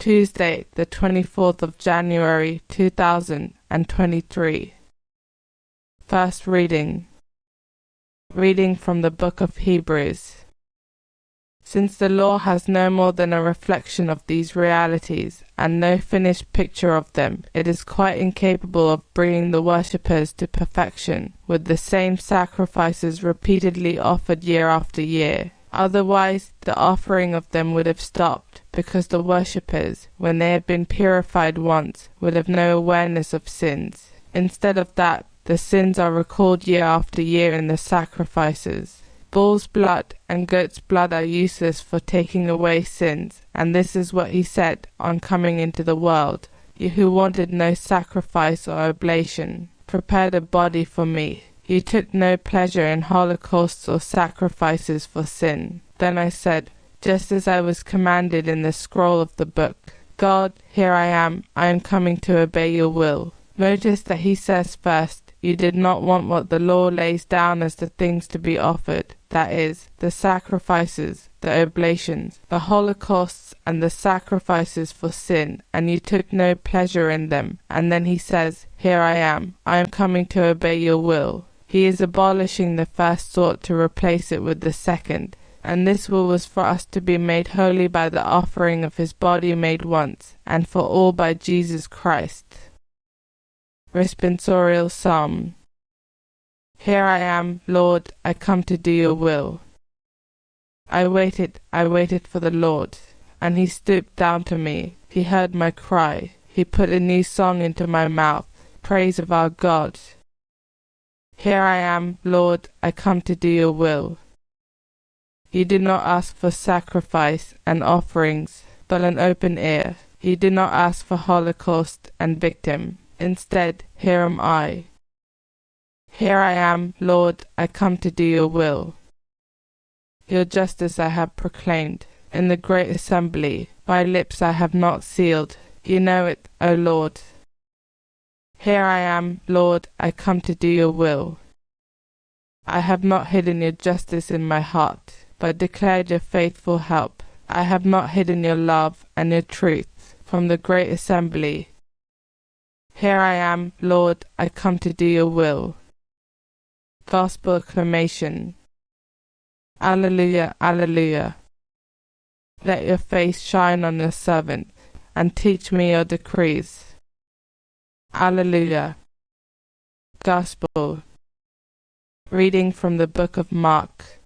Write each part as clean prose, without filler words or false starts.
Tuesday, the 24th of January 2023. First reading. Reading from the book of Hebrews. Since the law has no more than a reflection of these realities, and no finished picture of them, it is quite incapable of bringing the worshippers to perfection, with the same sacrifices repeatedly offered year after year. Otherwise, the offering of them would have stopped, because the worshippers, when they had been purified once, would have no awareness of sins. Instead of that, the sins are recalled year after year in the sacrifices. Bull's blood and goat's blood are useless for taking away sins, and this is what he said on coming into the world. You who wanted no sacrifice or oblation, prepared a body for me. You took no pleasure in holocausts or sacrifices for sin. Then I said, just as I was commanded in the scroll of the book, God, here I am coming to obey your will. Notice that he says first, you did not want what the law lays down as the things to be offered, that is, the sacrifices, the oblations, the holocausts, and the sacrifices for sin, and you took no pleasure in them. And then he says, here I am coming to obey your will. He is abolishing the first sort to replace it with the second, and this will was for us to be made holy by the offering of his body made once, and for all by Jesus Christ. Responsorial Psalm. Here I am, Lord, I come to do your will. I waited for the Lord, and he stooped down to me. He heard my cry. He put a new song into my mouth, praise of our God. Here I am, Lord, I come to do your will. You did not ask for sacrifice and offerings, but an open ear. You did not ask for holocaust and victim. Instead, here am I. Here I am, Lord, I come to do your will. Your justice I have proclaimed in the great assembly. My lips I have not sealed. You know it, O Lord. Here I am, Lord, I come to do your will. I have not hidden your justice in my heart, but declared your faithful help. I have not hidden your love and your truth from the great assembly. Here I am, Lord, I come to do your will. Gospel acclamation. Alleluia, alleluia. Let your face shine on your servant, and teach me your decrees. Alleluia. Gospel. Reading from the book of Mark.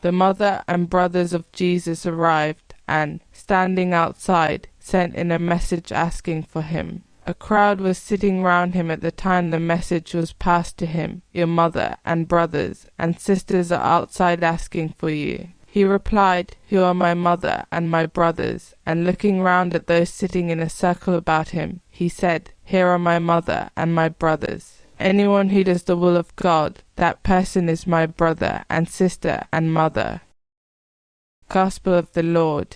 The mother and brothers of Jesus arrived, and, standing outside, sent in a message asking for him. A crowd was sitting round him at the time the message was passed to him. Your mother and brothers and sisters are outside asking for you. He replied, who are my mother and my brothers? And looking round at those sitting in a circle about him, he said, here are my mother and my brothers. Anyone who does the will of God, that person is my brother and sister and mother. Gospel of the Lord.